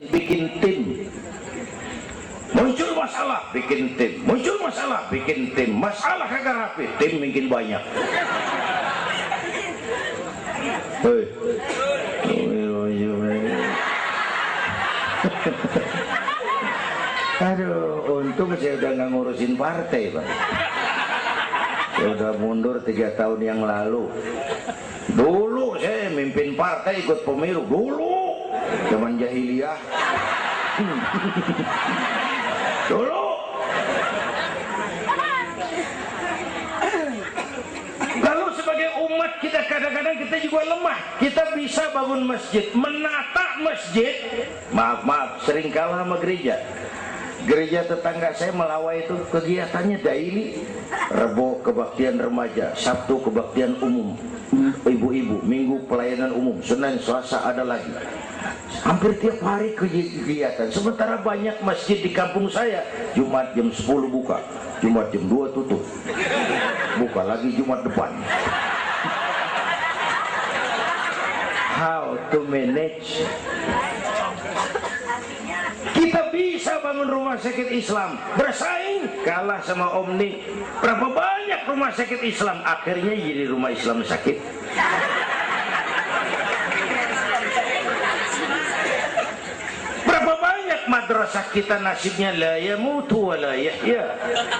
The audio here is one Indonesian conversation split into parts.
bikin tim, muncul masalah bikin tim, muncul masalah bikin tim, masalah kagak rapi, tim makin banyak. Hei. Aduh, untung saya udah nggak ngurusin partai, Pak. Saya udah mundur 3 tahun yang lalu. Dulu saya mimpin partai, ikut pemilu dulu, zaman jahiliyah. Dulu. Lalu sebagai umat kita kadang-kadang kita juga lemah. Kita bisa bangun masjid, menata masjid. Maaf, sering kalah sama gereja. Gereja tetangga saya Melawai itu kegiatannya daily. Rebo kebaktian remaja, Sabtu kebaktian umum, ibu-ibu, Minggu pelayanan umum, Senin Selasa ada lagi. Hampir tiap hari kegiatan. Sementara banyak masjid di kampung saya, Jumat jam 10 buka, Jumat jam 2 tutup, buka lagi Jumat depan. How to manage? Kita bisa bangun rumah sakit Islam, bersaing, kalah sama Omni. Berapa banyak rumah sakit Islam akhirnya jadi rumah Islam sakit. Berapa banyak madrasah kita nasibnya la yamutu wa la yahya,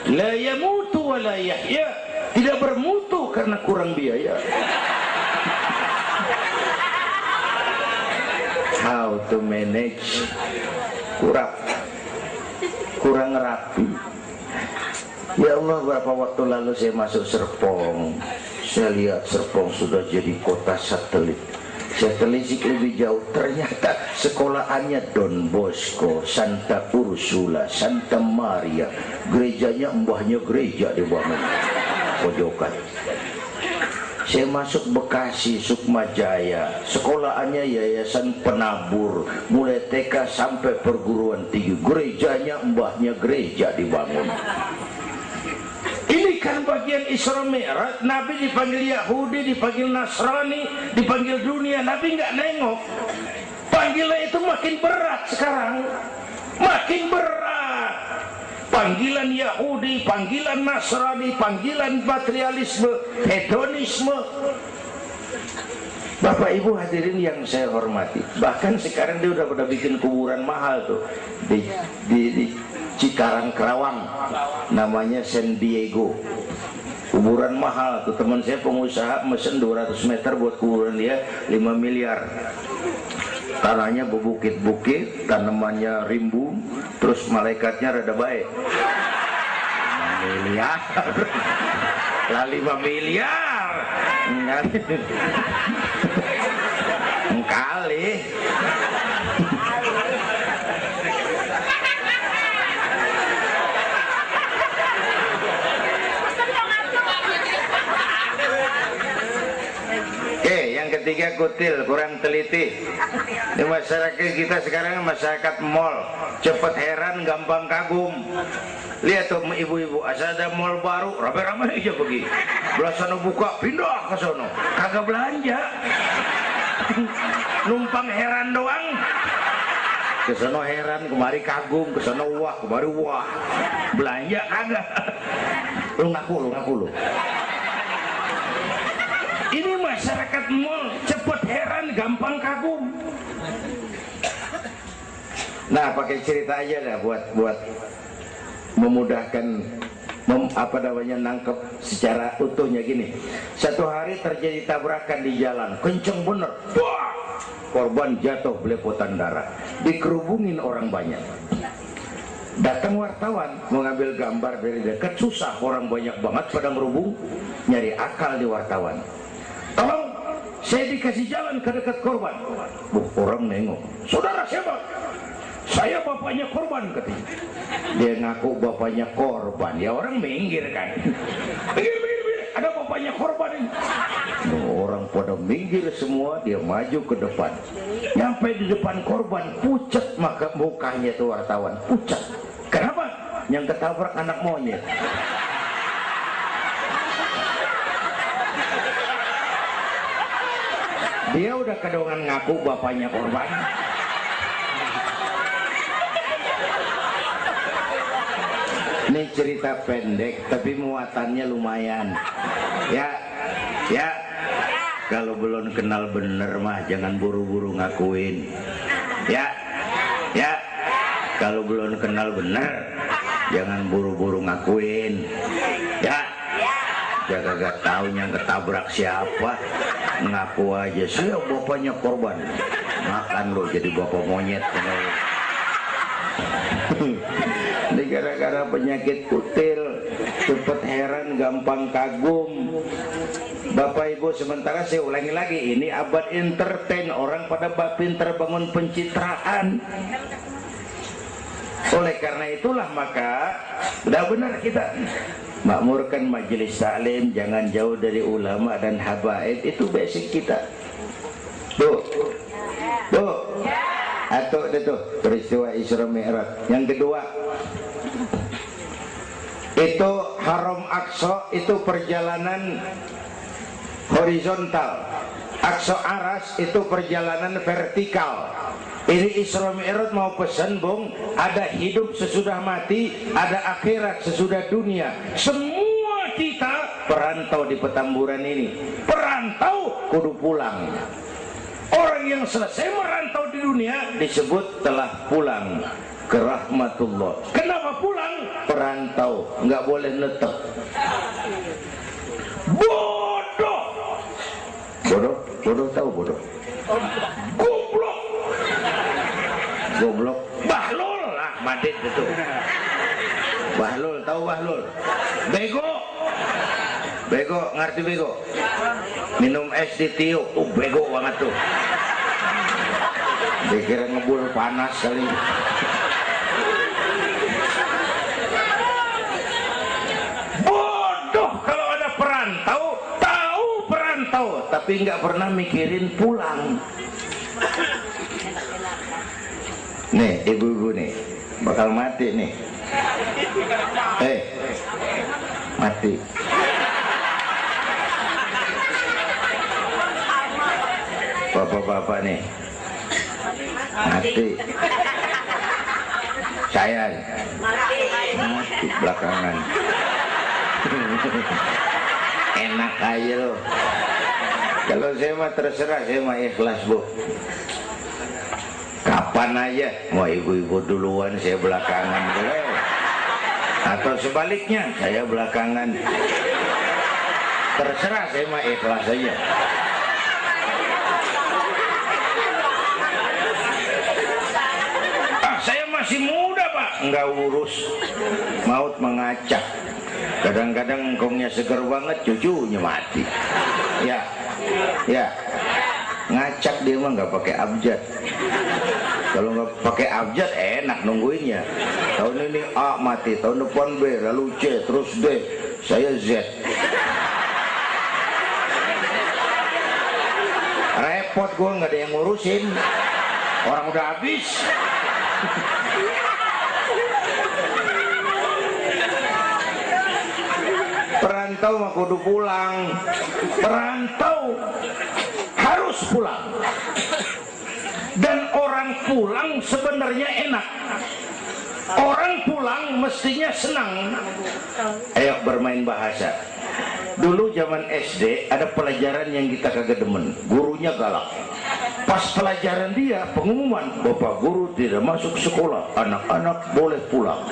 la yamutu wa la yahya, tidak bermutu karena kurang biaya. How to manage? Kurang rapi. Ya Allah, berapa waktu lalu saya masuk Serpong, saya lihat Serpong sudah jadi kota satelit. Saya telisik lebih jauh, ternyata sekolahannya Don Bosco, Santa Ursula, Santa Maria, gerejanya mbahnya gereja di bawah pojokan. Saya masuk Bekasi, Sukmajaya, sekolahannya Yayasan Penabur, mulai TK sampai perguruan tinggi, gerejanya mbahnya gereja dibangun. Ini kan bagian Isra Mi'raj. Nabi dipanggil Yahudi, dipanggil Nasrani, dipanggil dunia, Nabi nggak nengok. Panggilan itu makin berat sekarang, makin berat. Panggilan Yahudi, panggilan Nasrani, panggilan materialisme, hedonisme. Bapak Ibu hadirin yang saya hormati, bahkan sekarang dia udah bikin kuburan mahal tuh di Cikarang Kerawang, namanya San Diego. Kuburan mahal tuh, teman saya pengusaha mesen 200 meter buat kuburan dia 5 miliar. Tanahnya berbukit-bukit, tanamannya rimbun, terus malaikatnya rada baik. 5 miliar lah, 5 miliar kali. Ketiga, kutil, kurang teliti. Di masyarakat kita sekarang masyarakat mall, cepet heran, gampang kagum. Lihat tuh ibu-ibu, asal ada mall baru, rame-rame aja pergi. Belah sana buka, pindah ke sono, kagak belanja. Numpang heran doang. Ke sono heran, kemari kagum, ke sono wah, kemari wah. Belanja kagak. Lu ngaku lu. Ini masyarakat mall, cepet heran, gampang kagum. Nah, pakai cerita aja dah buat memudahkan nangkep secara utuhnya gini. Satu hari terjadi tabrakan di jalan, kenceng bener. Wah, korban jatuh belepotan darah, dikerubungin orang banyak. Datang wartawan mengambil gambar dari dekat, susah, orang banyak banget pada ngerubung, nyari akal di wartawan. Tolong, saya dikasih jalan ke dekat korban. Orang nengok, saudara siapa? Saya bapaknya korban, katanya. Dia ngaku bapaknya korban, ya orang minggir kan. Minggir, ada bapaknya korban ini. Orang pada minggir semua, dia maju ke depan. Nyampe di depan korban, pucat maka mukanya tuh wartawan, pucat. Kenapa? Yang ketabrak anak monyet. Dia udah kedongan ngaku bapaknya korban. cerita pendek tapi muatannya lumayan. Ya, ya. Kalau belum kenal bener mah jangan buru-buru ngakuin. Ya, ya. Kalau belum kenal bener jangan buru-buru ngakuin. Ya. Jaga gak tahu yang ketabrak siapa, ngaku aja saya bapaknya korban. Makan lo jadi bapak monyet. Ini gara-gara penyakit kutil, cepet heran, gampang kagum. Bapak Ibu, sementara saya ulangi lagi, ini abad entertain, orang pada pinter bangun pencitraan. Oleh karena itulah maka udah benar kita makmurkan majelis taklim, jangan jauh dari ulama dan habaib, itu basic kita. Tuh, tuh, atau itu peristiwa Isra Mi'raj. Yang kedua, itu Haram Aqsa, itu perjalanan horizontal. Aqsa Aras itu perjalanan vertikal. Ini Isra Mi'raj mau pesan, Bung, ada hidup sesudah mati, ada akhirat sesudah dunia. Semua kita perantau di petamburan ini. Perantau kudu pulang. Orang yang selesai merantau di dunia disebut telah pulang ke rahmatullah. Kenapa pulang? Perantau, nggak boleh netep. Bodoh. Bodoh, bodoh tahu bodoh. Goblok. Goblok. Bahlul lah, Madit itu. Bahlul, tahu Bahlul? Bego. Bego, ngerti bego? Minum es ditiup, bego banget tuh. Dikira ngebul panas kali. Bodoh kalau ada perantau, tahu perantau, tapi nggak pernah mikirin pulang. Nih, ibu-ibu nih, bakal mati nih. Mati. Bapak-bapak nih, mati. Saya mati belakangan. Enak aja loh. Kalau saya mah terserah, saya mah ikhlas, Bu. Kapan aja, mau ibu-ibu duluan, saya belakangan, boleh. Atau sebaliknya, saya belakangan. Terserah, saya mah ikhlas aja. Saya masih muda, Pak. Enggak urus. Maut mengacak. Kadang-kadang engkongnya seger banget, cucunya mati. Ya, ya. Ngacak dia mah nggak pakai abjad. Kalau nggak pakai abjad enak nungguinnya. Tahun ini A mati, tahun depan B, lalu C, terus D, saya Z. Repot gue, nggak ada yang ngurusin. Orang udah habis. Perantau mah kudu pulang. Perantau harus pulang. Dan orang pulang sebenarnya enak. Orang pulang mestinya senang. Ayo bermain bahasa. Dulu zaman SD ada pelajaran yang kita kagak demen, gurunya galak. Pas pelajaran dia pengumuman, Bapak guru tidak masuk sekolah, anak-anak boleh pulang.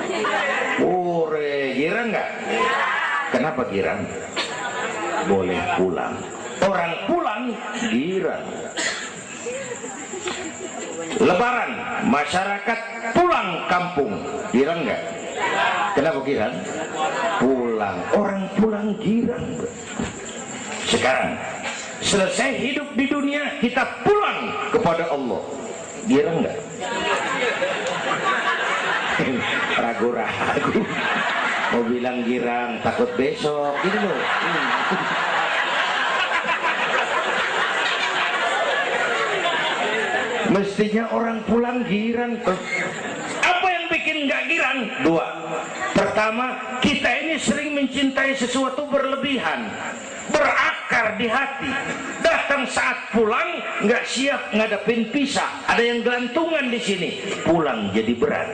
Ore, girang nggak? Kenapa girang? Boleh pulang. Orang pulang girang. Lebaran, masyarakat pulang kampung, girang nggak? Kenapa girang? Pulang, orang pulang girang. Sekarang selesai hidup di dunia, kita pulang kepada Allah, girang nggak? Ragu-ragu, mau bilang girang, takut besok, gitu loh. Mestinya orang pulang girang. Apa yang bikin nggak girang? Dua. Pertama, kita ini sering mencintai sesuatu berlebihan, berakar di hati. Datang saat pulang nggak siap ngadepin pisah, ada yang gelantungan di sini, pulang jadi berat.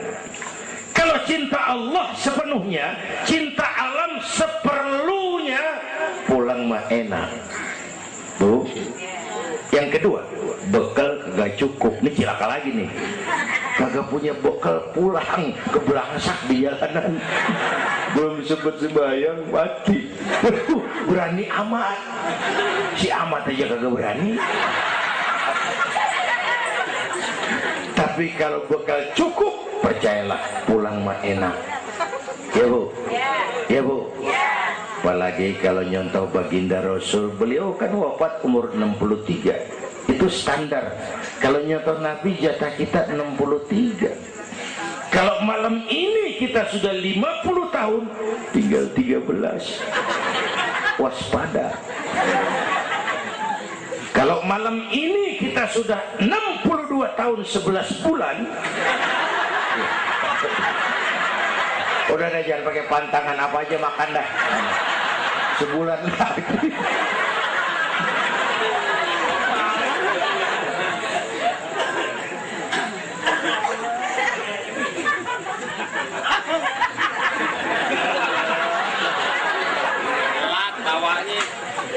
Kalau cinta Allah sepenuhnya, cinta alam seperlunya, pulang mah enak. Tuh. Yang kedua, bekal kagak cukup. Ini cilaka lagi nih. Kagak punya bekal, pulang kebelangsak di jalanan. Belum sempet sembahyang mati. Berani amat. Si amat aja kagak berani. Tapi kalau bekal cukup, percayalah, pulang mah enak. Ya Bu? Ya Bu? Apalagi kalau nyontoh baginda Rasul, beliau kan wafat umur 63. Itu standar. Kalau nyontoh Nabi, jatah kita 63. Kalau malam ini kita sudah 50 tahun, tinggal 13. Waspada. Kalau malam ini kita sudah 62 tahun 11 bulan, udah deh, jangan pakai pantangan, apa aja makan dah. Sebulan lagi.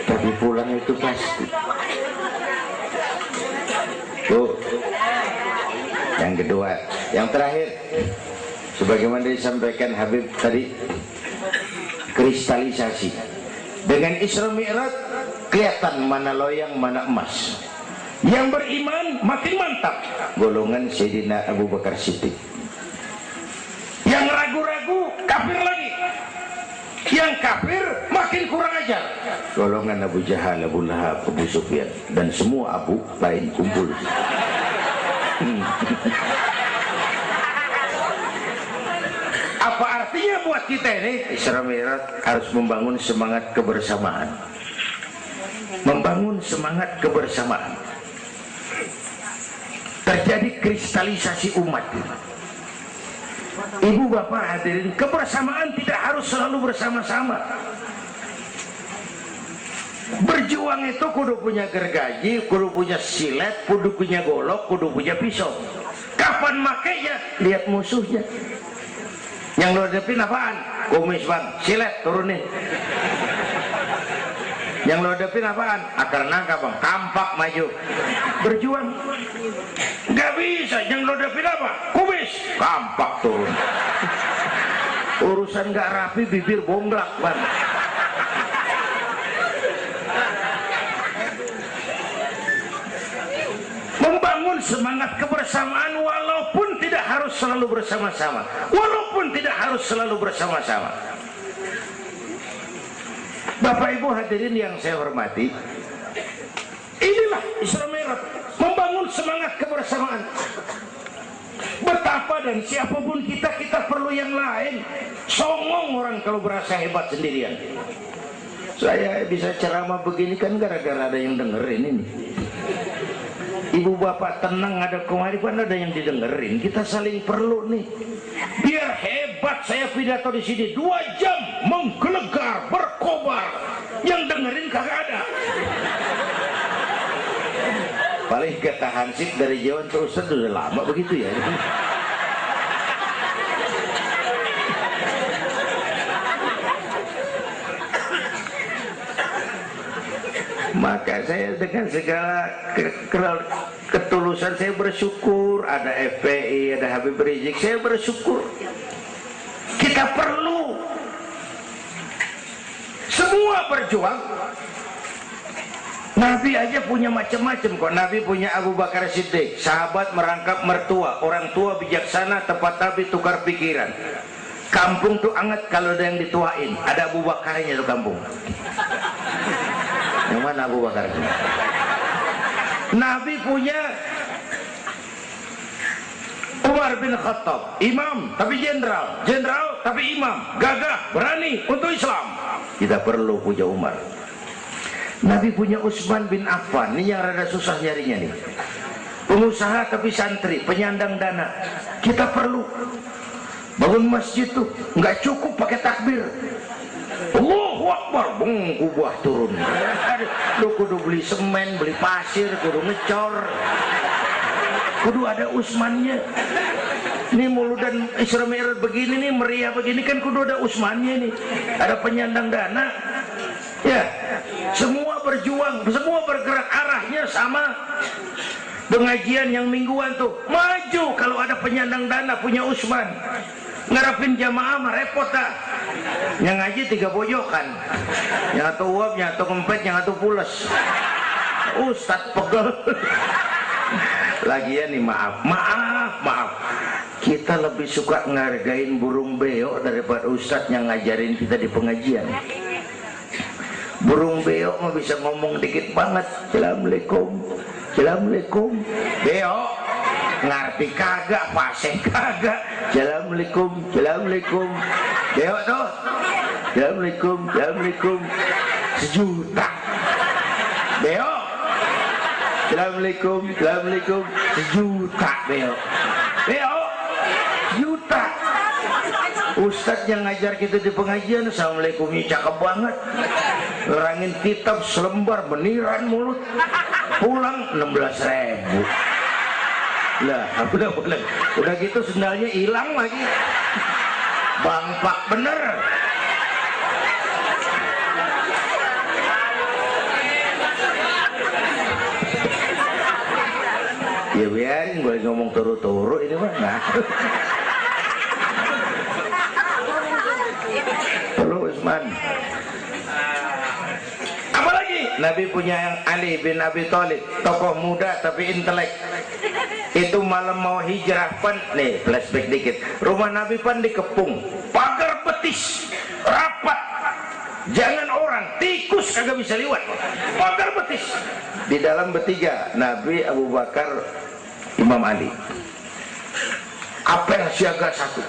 Tapi pulang itu pasti. Tuh. Yang kedua, yang terakhir, sebagaimana disampaikan Habib tadi, kristalisasi. Dengan Isra Mi'raj kelihatan mana loyang mana emas. Yang beriman makin mantap, golongan Sayyidina Abu Bakar Siddiq. Yang ragu-ragu kafir lagi. Yang kafir makin kurang ajar, golongan Abu Jahal, Abu Lahab, Abu Sufyan, dan semua Abu lain kumpul. Apa artinya buat kita ini? Isra Mi'raj harus membangun semangat kebersamaan. Membangun semangat kebersamaan. Terjadi kristalisasi umat. Ibu bapak hadirin, kebersamaan tidak harus selalu bersama-sama. Berjuang itu kudu punya gergaji, kudu punya silet, kudu punya golok, kudu punya pisau. Kapan makainya? Lihat musuhnya. Yang lo hadapin apaan? Kumis bang, silet turunin. Yang lo hadapin apaan? Akar nangka bang, tampak maju. Berjuang. Gak bisa, yang lo hadapin apa? Kumis, tampak turun. Urusan gak rapi, bibir bonglak bang. Membangun semangat kebersamaan walaupun tidak harus selalu bersama-sama. Walaupun tidak harus selalu bersama-sama. Bapak Ibu hadirin yang saya hormati, inilah Isra Mi'raj, membangun semangat kebersamaan. Betapa dan siapapun kita perlu yang lain. Songong orang kalau berasa hebat sendirian. Saya bisa ceramah begini kan gara-gara ada yang dengerin ini. Ibu bapak tenang, ada kearifan, ada yang didengerin. Kita saling perlu nih. Biar hebat saya pidato di sini 2 jam menggelegar, berkobar. Yang dengerin kagak ada. Paling kata Hansip dari Jawa itu Ustaz udah lama begitu ya. Maka saya dengan segala ketulusan saya bersyukur ada FPI, ada Habib Rizik, saya bersyukur. Kita perlu semua berjuang. Nabi aja punya macam-macam kok. Nabi punya Abu Bakar Siddiq, sahabat merangkap mertua, orang tua bijaksana, tepat tapi tukar pikiran. Kampung tuh anget kalau ada yang dituain, ada Abu Bakarnya tuh kampung. Yang mana Abu Bakar? Nabi punya Umar bin Khattab, imam tapi jenderal, jenderal tapi imam, gagah, berani untuk Islam. Kita perlu punya Umar. Nabi punya Utsman bin Affan, ini yang rada susah nyarinya nih. Pengusaha tapi santri, penyandang dana. Kita perlu bangun masjid tuh nggak cukup pakai takbir. Allahu Akbar, kubah turun. Lu kudu beli semen, beli pasir, kudu ngecor, kudu ada Utsmannya. Ini Mauludan Isra Mi'raj begini nih, meriah begini kan kudu ada Usmannya nih, ada penyandang dana. Ya, semua berjuang, semua bergerak arahnya sama. Pengajian yang mingguan tuh maju kalau ada penyandang dana punya Usman. Ngarepin jamaah mah repot dah. Yang ngaji 3 pojokan. Yang atuh uap, yang atuh kempet, yang atuh pules. Ustad pegel. Lagian nih maaf. Kita lebih suka ngargain burung beo daripada ustadz yang ngajarin kita di pengajian. Burung beo mah bisa ngomong dikit banget. Assalamualaikum. Beo ngerti kagak, paseng kagak. Assalamualaikum. Beo tuh. Assalamualaikum. Sejuta. Beo. Assalamualaikum. Sejuta beo. Juta. Ustadz yang ngajar kita di pengajian, assalamualaikumnya cakep banget, ngerangin kitab selembar beniran mulut, pulang 16.000. Lah udah gitu sendalnya hilang lagi, bangpak bener. Ya biarin gue ngomong turu-turu ini mah. Nah. Perlu Usman. Apalagi Nabi punya yang Ali bin Abi Thalib, tokoh muda tapi intelek. Itu malam mau hijrah pan, nih flashback dikit. Rumah Nabi pan dikepung, pagar betis, rapat. Jangan orang, tikus kagak bisa lewat. Pagar betis. Di dalam bertiga, Nabi, Abu Bakar, Imam Ali. Apel siaga 1.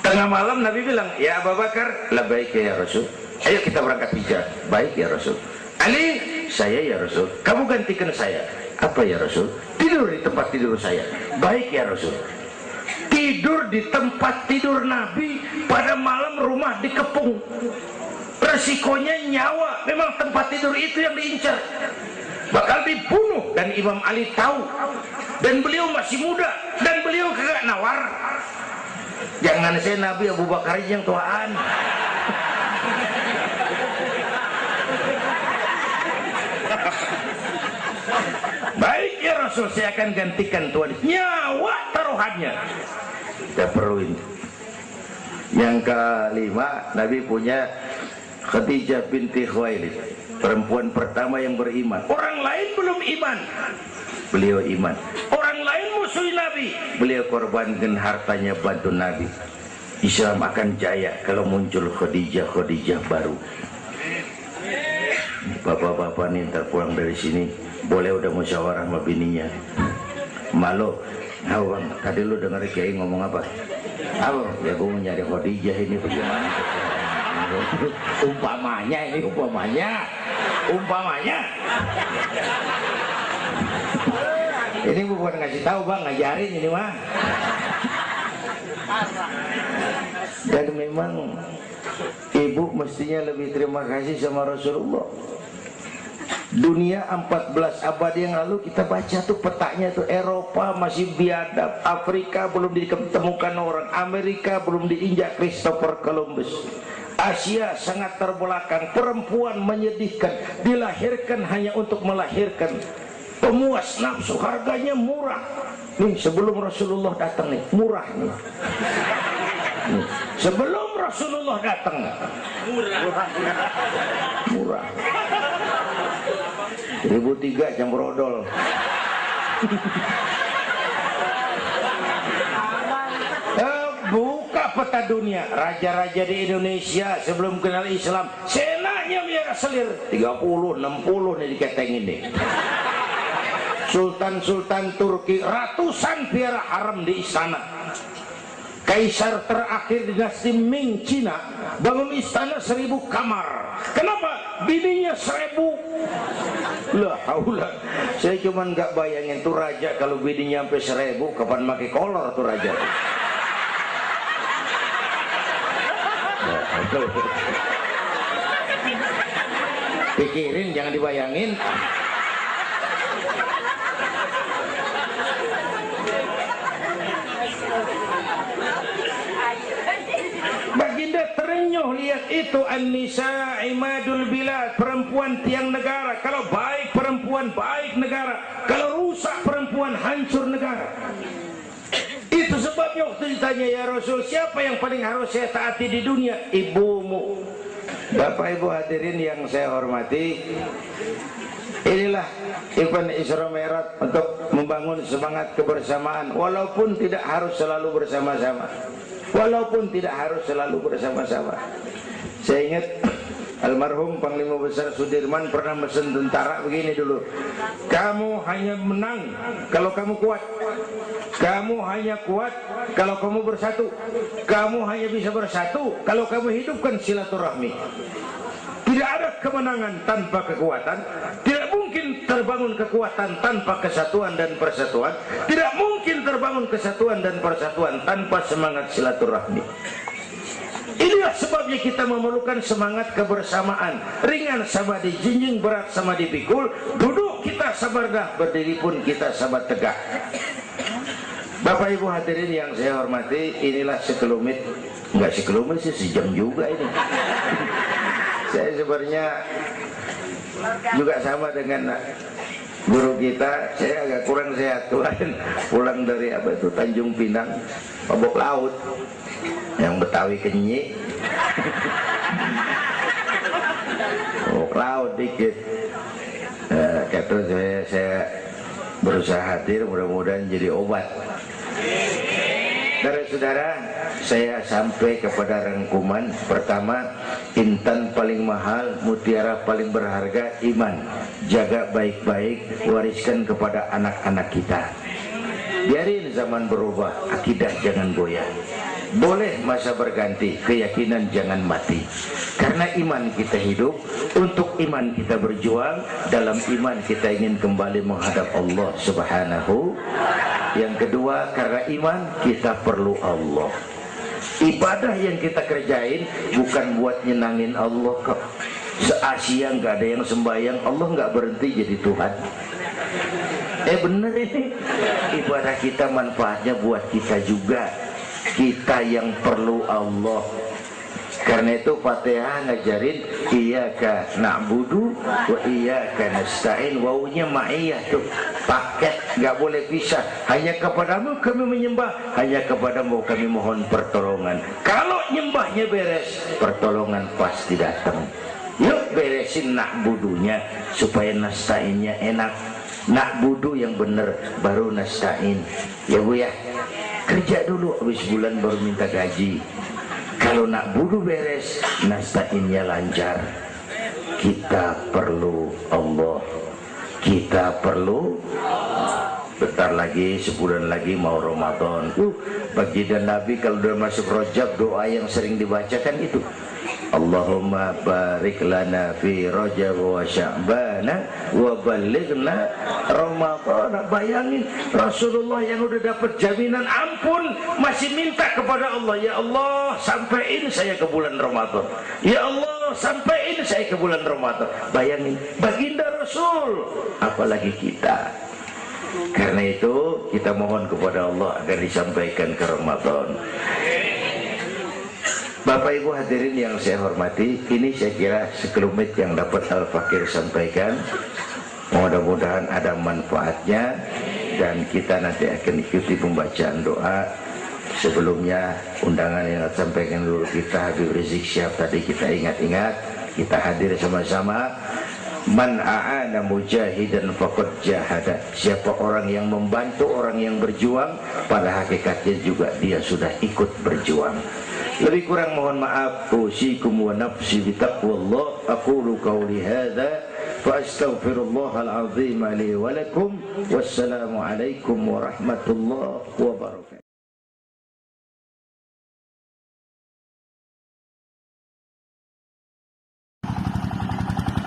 Tengah malam Nabi bilang, ya Abu Bakar, labbaik ya Rasul. Ayo kita berangkat hijrah. Baik ya Rasul. Ali, saya ya Rasul. Kamu gantikan saya. Apa ya Rasul? Tidur di tempat tidur saya. Baik ya Rasul. Tidur di tempat tidur Nabi pada malam rumah dikepung. Resikonya nyawa. Memang tempat tidur itu yang diincar, bakal dibunuh, dan Imam Ali tahu, dan beliau masih muda, dan beliau kagak nawar. Jangan saya Nabi, Abu Bakar yang tuaan. Baik ya Rasul, saya akan gantikan tuan. Nyawa taruhannya kita perluin. Yang kelima, Nabi punya Khadijah binti Khuwailid, perempuan pertama yang beriman. Orang lain belum iman, beliau iman. Orang lain musuh Nabi, beliau korbankan hartanya bantu Nabi. Islam akan jaya kalau muncul Khadijah baru. Bapak-bapak nih ntar pulang dari sini boleh udah musyawarah sama bininya. Malu, nah bang, tadi lu denger Kiai ngomong apa? Apa? Ya gue mau nyari Khadijah ini bagaimana? Umpamanya ini, umpamanya. Ini bukan ngasih tahu bang, ngajarin ini mah. Dan memang ibu mestinya lebih terima kasih sama Rasulullah. Dunia 14 abad yang lalu kita baca tuh petanya tuh, Eropa masih biadab, Afrika belum ditemukan orang, Amerika belum diinjak Christopher Columbus, Asia sangat terbelakang, perempuan menyedihkan, dilahirkan hanya untuk melahirkan, pemuas nafsu, harganya murah. Nih sebelum Rasulullah datang nih, murah nih. Nih, sebelum Rasulullah datang, murah. 1003 jam brodol. Buka peta dunia, raja-raja di Indonesia sebelum kenal Islam, senanya biar selir 30, 60 nih diketengin nih. Sultan-sultan Turki ratusan piara haram di istana. Kaisar terakhir dinasti Ming Cina bangun istana 1000 kamar. Kenapa? Bininya 1000. Lah haula. Saya cuman nggak bayangin tuh raja kalau bininya sampai 1000, kapan pakai kolor tuh raja. Pikirin, jangan dibayangin. lihat itu, an-nisa imadul bilad, perempuan tiang negara. Kalau baik perempuan, baik negara. Kalau rusak perempuan, hancur negara. Itu sebabnya waktu ditanya, ya Rasul, siapa yang paling harus saya taati di dunia? Ibumu. Bapak Ibu hadirin yang saya hormati, inilah event Isra Mi'raj untuk membangun semangat kebersamaan, walaupun tidak harus selalu bersama-sama. Walaupun tidak harus selalu bersama-sama. Saya ingat almarhum Panglima Besar Sudirman pernah mesen tentara begini dulu, kamu hanya menang kalau kamu kuat, kamu hanya kuat kalau kamu bersatu, kamu hanya bisa bersatu kalau kamu hidupkan silaturahmi. Tidak ada kemenangan tanpa kekuatan, tidak mungkin terbangun kekuatan tanpa kesatuan dan persatuan, tidak mungkin terbangun kesatuan dan persatuan tanpa semangat silaturahmi. Inilah sebabnya kita memerlukan semangat kebersamaan. Ringan sama dijinjing, berat sama dipikul. Duduk kita sabar dah, berdiri pun kita sabar tegak. Bapak Ibu hadirin yang saya hormati, inilah sekelumit, enggak sekelumit sih, sejam juga ini. Saya sebenarnya juga sama dengan guru kita, saya agak kurang sehat kemarin pulang dari Tanjung Pinang, mabok laut, yang Betawi kenyik, mabok laut dikit. Kata saya berusaha hadir, mudah-mudahan jadi obat. Saudara-saudara, saya sampai kepada rangkuman pertama, intan paling mahal, mutiara paling berharga, iman. Jaga baik-baik, wariskan kepada anak-anak kita. Biarin zaman berubah, akidah jangan goyah. Boleh masa berganti, keyakinan jangan mati. Karena iman kita hidup, untuk iman kita berjuang, dalam iman kita ingin kembali menghadap Allah Subhanahu. Yang kedua, karena iman kita perlu Allah. Ibadah yang kita kerjain bukan buat nyenangin Allah kok. Se-Asia nggak ada yang sembahyang, Allah nggak berhenti jadi Tuhan. Bener ini, ibadah kita manfaatnya buat kita juga. Kita yang perlu Allah. Karena itu Fatihah ngajarin iyyaka na'budu wa iyyaka nasta'in. Wawunya ma'iyah tuh, paket, nggak boleh pisah. Hanya kepadamu kami menyembah, hanya kepadamu kami mohon pertolongan. Kalau nyembahnya beres, pertolongan pasti datang. Yuk beresin na'budunya supaya nasta'innya enak. Na'budu yang bener, baru nasta'in. Ya Bu ya, kerja dulu, habis bulan baru minta gaji. Kalau na'budu beres, nasta'innya lancar. Kita perlu Allah. Kita perlu. Bentar lagi, sebulan lagi mau Ramadan. Baginda Nabi kalau udah masuk Rajab, doa yang sering dibacakan itu, Allahumma barik lana fi Rajab wa Sya'bana wa balighna Ramadan. Bayangin Rasulullah yang udah dapat jaminan ampun masih minta kepada Allah, ya Allah sampaiin saya ke bulan Ramadan, ya Allah sampaiin saya ke bulan Ramadan. Bayangin baginda Rasul, apalagi kita. Karena itu kita mohon kepada Allah agar disampaikan ke Ramadan. Bapak Ibu hadirin yang saya hormati, ini saya kira sekelumit yang dapat Al-Fakir sampaikan. Mudah-mudahan ada manfaatnya, dan kita nanti akan ikuti pembacaan doa. Sebelumnya undangan yang sampaikan dulu kita, Habib Rizik Syihab tadi kita ingat-ingat, kita hadir sama-sama. Man a'ana mujahidan faqad jahada. Siapa orang yang membantu orang yang berjuang, pada hakikatnya juga dia sudah ikut berjuang. Lebih kurang mohon maaf. Usikum wa nafsi bitaqwallah. Aqulu qawli hadza fa astaghfirullahal azim li wa lakum. Wassalamu alaikum warahmatullahi wabarakatuh.